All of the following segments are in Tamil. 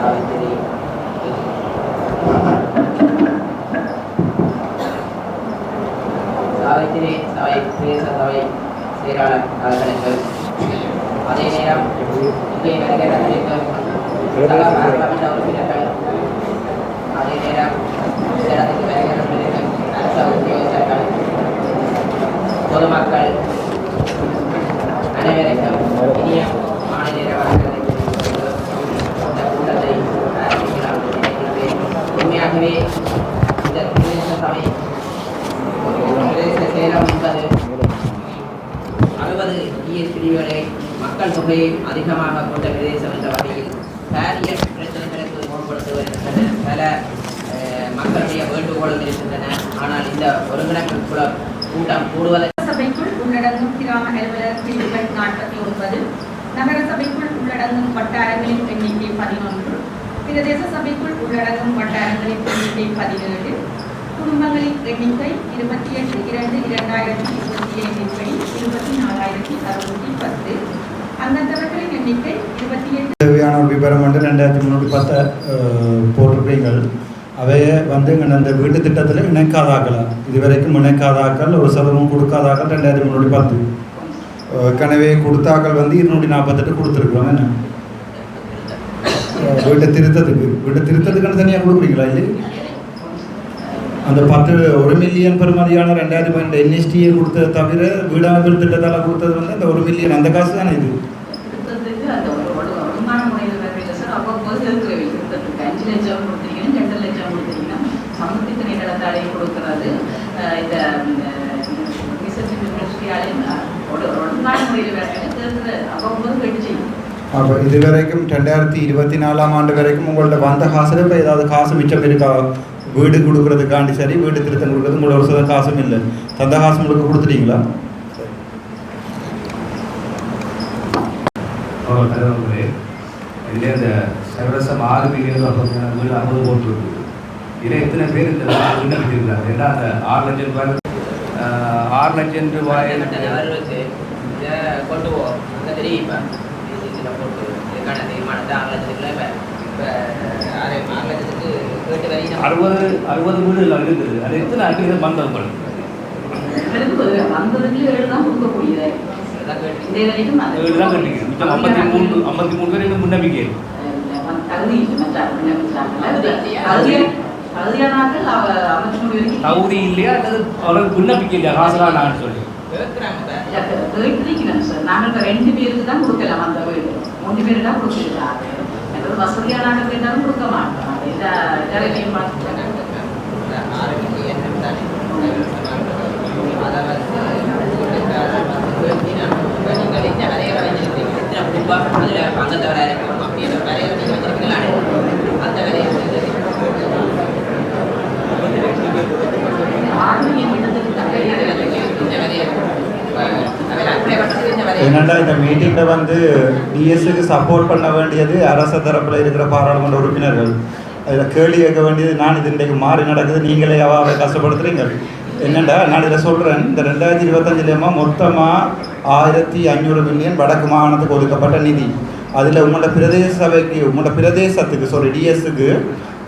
சாவித்திரி சபை பிரதேச சபை செயலாளர் அவர்களுக்கு அதே நேரம் இங்கே வருகிற பார்லமெண்ட் உறுப்பினர்கள் அதே நேரம் இடத்துக்கு வருகிற அரச உத்தியோகஸ்தர்கள் பொதுமக்கள் அனைவருக்கும் இனிய மாநில வழங்குகளை இந்த கூட்டத்தை ஆரம்பிக்கலாம். உண்மையாகவே இந்த பிரதேச சபை பிரதேச சேலம் என்பது 60 ES பிரிவுகளை மக்கள் தொகையை அதிகமாக கொண்ட பிரதேசம் என்ற வகையில் பாரிய பிரச்சனைகளுக்கு முற்படுத்துவதற்கான பல மக்களுடைய வேண்டுகோளும் இருக்கின்றன. ஆனால் இந்த ஒருங்கிணைப்பு கூட்டம் கூடுவதை சபைக்குள் உள்ளடங்கும் கிராம அலுவலர் பிரிவுகள் 49, நகர சபைக்குள் உள்ளடங்கும் வட்டாரங்களின் எண்ணிக்கை 11, பிரதேச சபைக்குள் உள்ளடங்கும் வட்டாரங்களின் எண்ணிக்கை 17, குடும்பங்களின் எண்ணிக்கை 28/2/2025 படி 24,610, அங்கத்தவர்களின் எண்ணிக்கை 28. தேவையான ஒரு விவரம் வந்து 2310 போட்டிருப்பீங்கள். அவையே வந்து அந்த வீட்டு திட்டத்தில் இணைக்காதாக்கள் இதுவரைக்கும் இணைக்காதாக்கள் ஒரு சதவீதம் கொடுக்காதாக்கள் 2310. ஏற்கனவே கொடுத்தாக்கள் வந்து 248 கொடுத்துருக்குறோம். என்ன வீட்டை திருத்தத்துக்குன்னு தனியாக கொடுக்குறீங்களா? இல்லை அந்த 1 மில்லியன் பெருமதியான 2012 NSTயை கொடுத்தது தவிர வீடமைப்பு திட்டத்தால் கொடுத்தது வந்து அந்த 1 மில்லியன் அந்த காசு தானே இது. கொடுக்கிறது இந்த அப்போ இது வரைக்கும் 2024ஆம் ஆண்டு வரைக்கும் உங்கள்ட்ட வந்த காசுல இப்போ ஏதாவது காசு மிச்சம் இருக்கா? வீடு கொடுக்கறதுக்காண்டி சரி, வீடு திருத்தம் கொடுக்குறது உங்களோட ஒரு சில காசும் இல்லை. தந்த காசு உங்களுக்கு கொடுத்துட்டீங்களா? இதில் இந்த சர்வசம் 6 மில்லியன் வீடு 50 போட்டுருக்கு. இதில் எத்தனை பேர் இந்த விண்ணப்பிச்சிருக்காங்க? ஏன்னா அந்த 6 லட்சம் ரூபாய் 6 லட்சம் ரூபாய் கொண்டு போவோம் அங்கே தெரியும். இப்போ போட்டு இதுக்கான தீர்மானத்தை 6 லட்சத்துக்குள்ள இப்போ 6 லட்சத்துக்கு கேட்டு வரைக்கும் 60 வீடுகள் இருக்குது. அது எத்தனை அக்ரிமெண்ட் வந்தது உங்களுக்கு? வந்ததுக்கு 7 தான் கொடுக்கக்கூடியது. 7 தான் கட்டிங்க. 53 பேர் இன்னும் முன்னம்பிக்கை தகுதி இல்லையா? அல்லது அவர்களுக்கு விண்ணப்பிக்கை இல்லையா? காசுலாம் நான் சொல்லி நாங்கள் இப்போ 2 பேருக்கு தான் கொடுக்கலாம். அந்த வீடு 3 பேரு தான் கொடுத்துருக்காங்க. வசதியான கேட்டாலும் கொடுக்க மாட்டோம். என்னென்னா இந்த மீட்டிங்கில் வந்து டிஎஸ்க்கு சப்போர்ட் பண்ண வேண்டியது அரச தரப்பில் இருக்கிற பாராளுமன்ற உறுப்பினர்கள். அதில் கேள்வி கேட்க வேண்டியது நான் இது இன்றைக்கு மாறி நடக்குது, நீங்களே அவாவை கஷ்டப்படுத்துறீங்க. என்னென்னா நான் இதில் சொல்கிறேன், இந்த 2025 மொத்தமாக 1500 மில்லியன் வடக்கு மாகாணத்துக்கு ஒதுக்கப்பட்ட நிதி. அதில் உங்களோட பிரதேச சபைக்கு உங்களோட பிரதேசத்துக்கு டிஎஸ்க்கு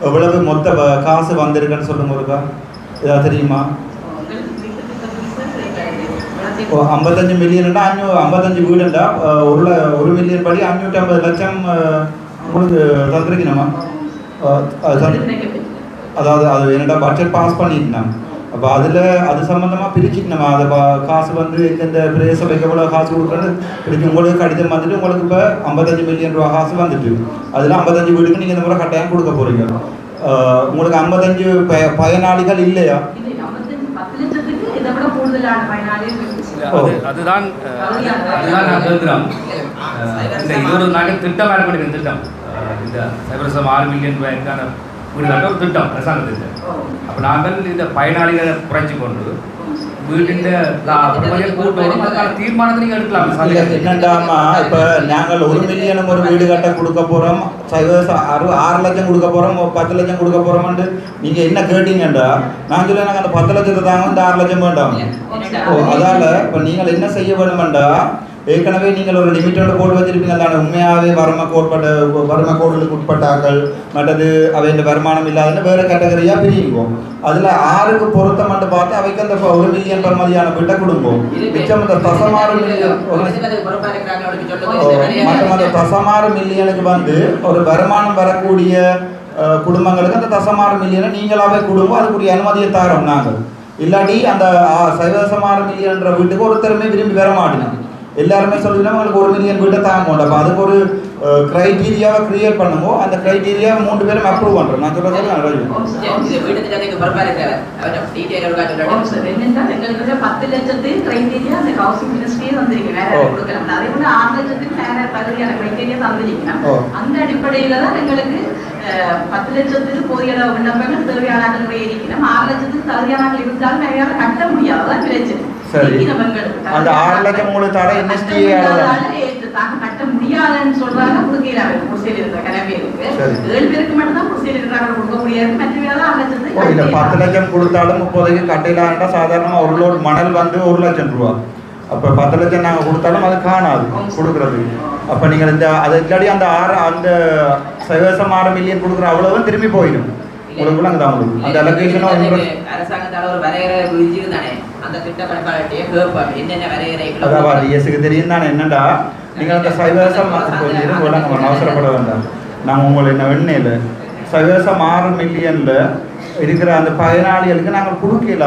எவ்வளவு மொத்த காசு வந்திருக்குன்னு சொல்லுங்க ஒருக்கா. இதாக தெரியுமா? 55 மில்லியன்டா 55 வீடுண்டா 1 மில்லியன் படி 550 லட்சம் உங்களுக்கு தந்துருக்கணுமா? அதாவது அது என்னடா பட்ஜெட் பாஸ் பண்ணிட்டோம். அப்போ அதில் அது சம்மந்தமாக பிரிச்சுக்கணுமா? அதை காசு வந்து எந்தெந்த பிரதேச சபைக்கு எவ்வளோ காசு கொடுக்குறது பிடிச்சி உங்களுக்கு கடிதம் வந்துட்டு உங்களுக்கு இப்போ 55 மில்லியன் ரூபா காசு வந்துட்டு அதில் 55 வீடுக்கு நீங்கள் இந்த முறை கட்டாயம் கொடுக்க போகிறீங்க. உங்களுக்கு 55 பயனாளிகள் இல்லையா? அதுதான் நான் கேட்கிறோம். இந்த 20 நாட்கள் திட்டம் ஆரம்பிக்கிற திட்டம் இந்த சைபரசம் 6 மில்லியன் ரூபாய்க்கான வீடு கட்ட ஒரு திட்டம் அரசாங்க திட்டம். அப்போ நாங்கள் இந்த பயனாளிகளை குறைச்சி கொண்டு வீட்டின் தீர்மானத்தை நீங்கள் எடுக்கலாம். என்னண்டாமா இப்போ நாங்கள் 1 மில்லியனும் ஒரு வீடு கட்ட கொடுக்க போகிறோம், 6 லட்சம் கொடுக்க போகிறோம், 10 லட்சம் கொடுக்க போகிறோம்னு நீங்கள் என்ன கேட்டீங்கண்டா நான் சொல்ல நாங்கள் அந்த 10 லட்சத்தை தாங்க இந்த 6 லட்சம் வேண்டாம். அதால் இப்போ நீங்கள் என்ன செய்ய வேணுமெண்டா ஏற்கனவே நீங்கள் ஒரு லிமிட்டோட போட்டு வச்சிருப்பீங்க தானே, உண்மையாகவே வறுமை கோடுகளுக்கு உட்பட்டாக்கள் மற்றது அவை இந்த வருமானம் இல்லாதன்னு வேறு கேட்டகரியாக பிரியுவோம். அதில் 6க்கு பொருத்தம் மட்டும் பார்த்து அவைக்கு அந்த 1 மில்லியன் பெறுமதியான வீட்டை கொடுப்போம். மிச்சம் இந்த தசமாறு மில்லியன் மற்றும் அந்த தசமாறு மில்லியனுக்கு வந்து ஒரு வருமானம் வரக்கூடிய குடும்பங்களுக்கு அந்த தசமாறு மில்லியனை நீங்களாவே குடும்பம் அதுக்குரிய அனுமதியை தாரோம் நாங்கள். இல்லாட்டி அந்த சைவசமாறு மில்லியன்ற வீட்டுக்கு ஒருத்தருமே விரும்பி வர மாட்டேங்க. எல்லாருமே சொல்லினா உங்களுக்கு 1 மில்லியன் வீட்டை தாங்க. அப்போ அதுக்கு ஒரு கிரைட்டீரியாவை கிரியேட் பண்ணுமோ அந்த கிரைட்டீரியாவை 3 பேரும் அப்ரூவ் பண்ணுறோம். நான் சொல்கிறது எங்களுக்கு 10 லட்சத்துக்கு கிரைட்டீரியா அந்த ஹவுசிங் மினிஸ்ட்ரியே வந்திருக்கு. வேற கொடுக்கலாம். அதே போல 6 லட்சத்துக்கு வேற பகுதியான கிரைட்டீரியா தந்திருக்கீங்க. அந்த அடிப்படையில தான் எங்களுக்கு 10 லட்சத்துக்கு போதிய அளவு விண்ணப்பங்கள் தேவையானவர்கள் இருக்கிறோம். 6 லட்சத்துக்கு தகுதியானவர்கள் இருந்தாலும் நிறைய கட்ட முடியாதான் பிரச்சனை. சரி, அந்த 6 லட்சம் உங்களுக்கு தர என்எஸ்டிஏ கட்ட முடியாதுன்னு சொல்றாங்க. கொடுக்கல குடிசையில் இருக்கிற கனவேருக்கு 7 பேருக்கு மட்டும் தான் குடிசையில் இருக்கிறாங்க கொடுக்க முடியாது. மற்றவங்க 6 லட்சத்துக்கு இல்ல 10 லட்சம் கொடுத்தாலும் இப்போதைக்கு கட்டையிலாண்டா சாதாரணமாக ஒரு லோட் மணல் வந்து 1 லட்சம் ரூபா. அப்போ 10 லட்சம் நாங்கள் கொடுத்தாலும் அது காணாது கொடுக்குறது. அப்போ நீங்கள் இந்த அது இல்லாடி அந்த 6 மில்லியன் கொடுக்குற அவ்வளவும் திரும்பி போயிடும் உங்களுக்குள்ள. அங்கே தான் உங்களுக்கு அந்த அலோகேஷனும் அரசாங்கத்தால ஒரு வரையறை விதிச்சிருக்கு தானே, அந்த திட்ட கணக்காளர்கிட்டயே கேட்பாங்க என்னென்ன வரையறைகள். அதாவது இயேசுக்கு தெரியும் தானே என்னடா நீங்கள் அந்த சைவசம் அவசரப்பட வேண்டாம். நாங்கள் உங்களை என்ன எண்ணெயில் சைவசம் 6 மில்லியனில் இருக்கிற அந்த பயனாளிகளுக்கு நாங்கள் கொடுக்கல.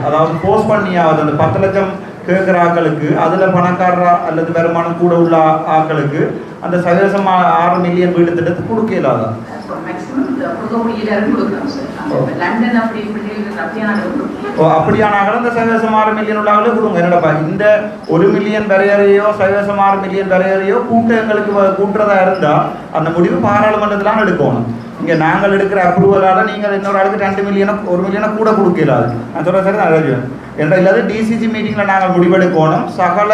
அதாவது போஸ்ட் பண்ணியாவது அந்த 10 லட்சம் கேட்குற ஆக்களுக்கு அதில் பணக்காரரா அல்லது வருமானம் கூட உள்ள ஆக்களுக்கு அந்த சைவசம் 6 மில்லியன் வீடு திட்டத்தை கொடுக்கலாதான். அப்படியான இந்த சைவசம் 6 மில்லியன் உள்ளவங்களே கொடுங்க. என்னடா இந்த 1 மில்லியன் வரையறையோ சைவசம் 6 மில்லியன் வரையறையோ எங்களுக்கு கூட்டுறதா இருந்தால் அந்த முடிவு பாராளுமன்றத்திலாம் எடுக்கணும். இங்கே நாங்கள் எடுக்கிற அப்ரூவலால் நீங்கள் இன்னொரு ஆளுக்கு 2 மில்லியனை 1 மில்லியனை கூட கொடுக்கலாது. நான் சொல்கிறேன் சரி நான் என்ற இல்லாத டிசிசி மீட்டிங்கில் நாங்கள் முடிவெடுக்கணும். சகல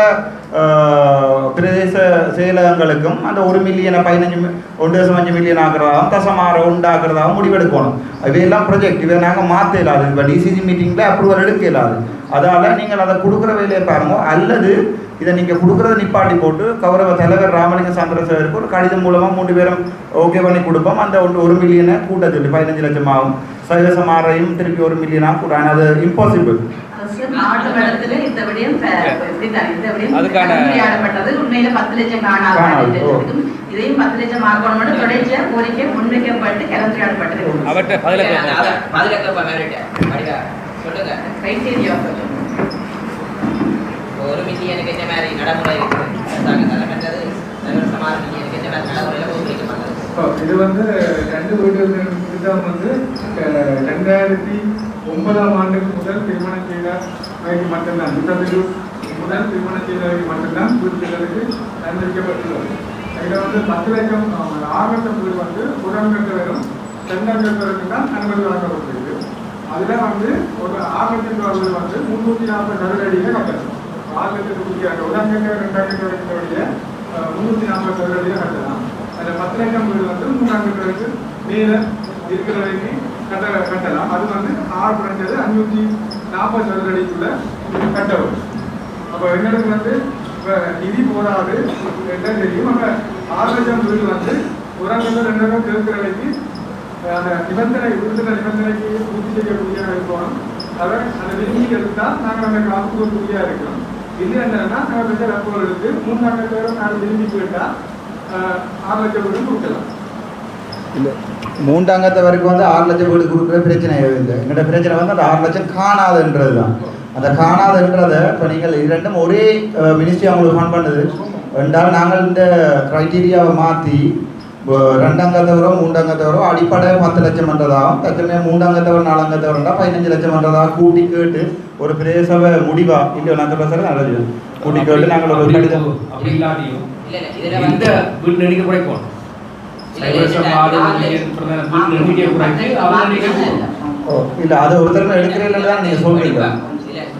பிரதேச செயலகங்களுக்கும் அந்த 1 மில்லியனை 1.5 மில்லியன் ஆகிறதாகவும் தசமாற உண்டாக்குறதாகவும் முடிவெடுக்கணும். இவையெல்லாம் ப்ரொஜெக்ட் இதை நாங்கள் மாற்ற இல்லாது. இப்போ டிசிசி மீட்டிங்கில் அப்ரூவல் எடுக்க இல்லாது. அதால் நீங்கள் அதை கொடுக்குற வேலையை பாருங்க. அல்லது இதை நீங்கள் கொடுக்குறத நிப்பாட்டி போட்டு கௌரவ தலைவர் ராமலிங்க சந்திரசேகருக்கு ஒரு கடிதம் மூலமாக 3 பேரும் ஓகே பண்ணி கொடுப்போம். அந்த 1 மில்லியனை கூட்ட சொல்லி 15 லட்சம் ஆகும். சைவசமாரையும் திருப்பி 1 மில்லியனாக கூட அது இம்பாசிபிள். உண்மையில 10 லட்சம் காணாது. இதையும் 10 லட்சம் ஆகணும் தொடர்ச்சியா கோரிக்கை முன்வைக்கப்பட்டு கலந்துரையாடப்பட்டது. சொல்லுங்க கிரைட்டீரியா 1 மில்லியனுக்கு என்ன மாதிரி நடைமுறை இருக்குது மற்றது சைவசம் 6 மில்லியனுக்கு என்ன மாதிரி நடைமுறையில் ஊக்குவிக்கப்பட்டது. இது வந்து 2 வீடு திட்டம் வந்து 2009ஆம் ஆண்டுக்கு முதல் திருமணம் செய்த வகைக்கு மட்டும்தான் திட்டத்தில் முதல் திருமணம் செய்த வகைக்கு மட்டும்தான் வீடுகளுக்கு அனுமதிக்கப்பட்டுள்ளது. இதில் வந்து 10 லட்சம் 6 லட்சம் வீடு வந்து உடன்கட்டவரும் தென்னங்கட்டவருக்கு தான் அனுமதி வழங்கப்பட்டிருக்கு. அதில் வந்து ஒரு 6 லட்சம் ரூபாய் வீடு வந்து 340 சதுரடியில் கட்டணும். 6 லட்சத்துக்கு உடன்கட்ட 2 லட்சத்துடைய 340 சதுரடியில் கட்டலாம். அதில் 10 லட்சம் வீடு வந்து 3 பேருக்கு மேலே இருக்கிற வரைக்கும் கட்டலாம். அது வந்து 6 குறைஞ்சது 540 சதுரடிக்குள்ள கட்டவும். அப்போ எங்களுக்கு வந்து இப்போ நிதி போராது என்ன தெரியும். அப்போ 6 லட்சம் வீடு வந்து உரங்கள் 2 இருக்கிற வரைக்கும் அந்த நிபந்தனை விடுதலை நிபந்தனைக்கு பூர்த்தி செய்யக்கூடிய இருக்கணும். அதை அந்த விரும்பி எடுத்தால் நாங்கள் அந்த காப்புக்கூடிய இருக்கிறோம். இது என்னன்னா நாங்கள் பெற்ற ரப்புகளுக்கு 3 பேரும் நாங்கள் விரும்பி போயிட்டால் 6 லட்சம் வீடு கொடுக்கலாம். இல்லை 3 வரைக்கும் வந்து 6 லட்சம் வீடு கொடுக்குற பிரச்சனையே இல்லை. எங்களோட பிரச்சனை வந்து அந்த 6 லட்சம் காணாதுன்றது தான். அந்த காணாதுன்றதை இப்போ நீங்கள் 2 ஒரே மினிஸ்ட்ரி அவங்களுக்கு ஃபண்ட் பண்ணுது ரெண்டாலும் நாங்கள் இந்த க்ரைட்டீரியாவை மாற்றி 2 அங்கத்தவரோ 3 அங்கத்தவரோ அடிப்படை 10 லட்சம் பண்ணுறதாகவும் தச்சமே 3 அங்கத்தவர் 4 அங்கத்தவர்னா 15 லட்சம் பண்ணுறதாக கூட்டி கேட்டு ஒரு பிரதேசவை முடிவா இல்லையோ நான் சொல்ல சார் நல்லது கூட்டி கேட்டு நாங்கள் ஒரு கடிதம் அப்படி இல்லாட்டியும் இந்த வீடு நெருங்க குறைப்போம். இல்ல அது ஒருத்தர் எடுக்கிறீங்களா நீங்க சொல்றீங்க.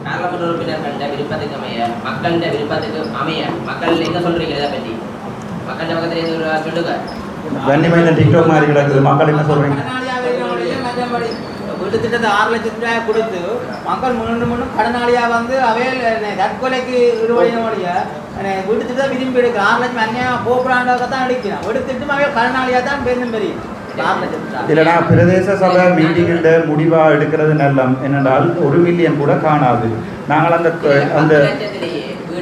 நாடாளுமன்ற உறுப்பினர்கள்ட விருப்பத்துக்கு அமைய மக்கள்கிட்ட விருப்பத்துக்கு அமைய மக்கள் என்ன சொல்றீங்க இதை பற்றி மக்கள்கிட்ட பக்கத்துல சொல்லுங்க. கண்ணிமையில டிக்டாக் மாதிரி கிடக்குது மக்கள் என்ன சொல்றீங்க. வீட்டு திட்டத்தை 6 லட்சம் ரூபாய் கொடுத்து மக்கள் முன்னும் கடனாளியாக வந்து அவையில் தற்கொலைக்கு இருவழியினுடைய வீட்டு திட்டம் விரும்பி எடுக்க 6 லட்சம் அந்நியாக போக்குறாண்டாக தான் அடிக்கிறோம் வீட்டு திட்டம் அவையில் கடனாளியாக தான் பெரும் பெரிய இல்லைனா பிரதேச சபை மீட்டிங்கில் முடிவாக எடுக்கிறது நல்லம் என்னென்றால் 1 மில்லியன் கூட காணாது நாங்கள் அந்த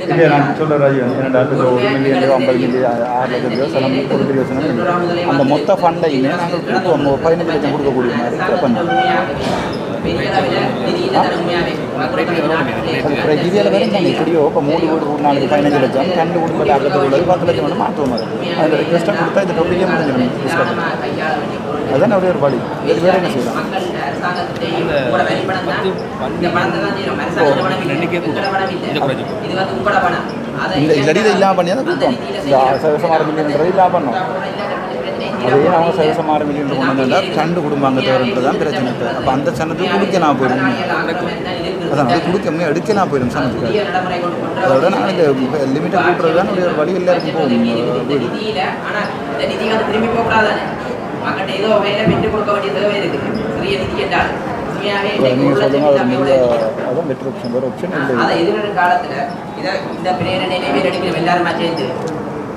இல்லை நான் சொல்கிறேன் என்னென்றால் 1 மில்லியன் 50 மில்லியன் 6 லட்சம் ரூபா சில கொடுக்குற யோசனை அந்த மொத்த ஃபண்டையுமே நாங்கள் கொடுப்போம் 15 லட்சம் கொடுக்கக்கூடிய மாதிரி பண்ணுறோம் இதில் வரும் நாங்கள் இப்படியோ இப்போ 3 வீடு 4 15 லட்சம் 2 குடும்பத்தில் அக்கத்துக்குள்ளது 10 லட்சம் வந்து மாற்றுவோம் அதில் ரிக்வெஸ்ட்டாக கொடுத்தா இந்த டொப்பிக்கே முடிஞ்சிடும் டிஸ்கஸ் அதுதான் அப்படியே ஒரு வழி இது வேறு என்ன செய்யலாம் இந்த இதை இல்லாமல் பண்ணி தான் கொடுத்தோம் இந்த சர்வசமார மில்லியன்றது இல்லாமல் பண்ணோம் அதே அவங்க சர்வசமார மில்லியன் கொண்டு வந்தால் 2 குடும்பம் அங்கே தேவைன்றது தான் பிரச்சனை இப்போ அப்போ அந்த சனத்துக்கு கொடுக்கலாம் போயிடும் அதான் அது கொடுக்க எடுக்கலாம் போயிடும் சனத்துக்கு அதோட நான் இந்த லிமிட்டை கூட்டுறது தான் ஒரு வழி எல்லாருக்கும் போகும் வீடு நீங்கள் சொல்லுங்கள் அதான் பெட்டர் ஆப்ஷன் வேறு ஆப்ஷன் இல்லை எதிர்காலத்தில் இந்த பிரேரணையிலே எடுக்கிறோம் எல்லாருமா சேர்ந்து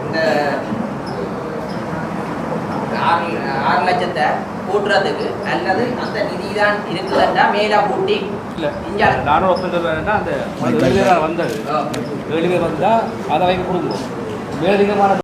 இந்த 6 லட்சத்தை கூட்டுறதுக்கு அல்லது அந்த நிதி தான் இருக்குதுன்னா மேலே கூட்டி இல்லை நானும் ஒப்பந்தம் அந்த 7 பேர் வந்தது 7 பேர் வந்தால் அதை வைக்க கொடுங்க மேலதிகமான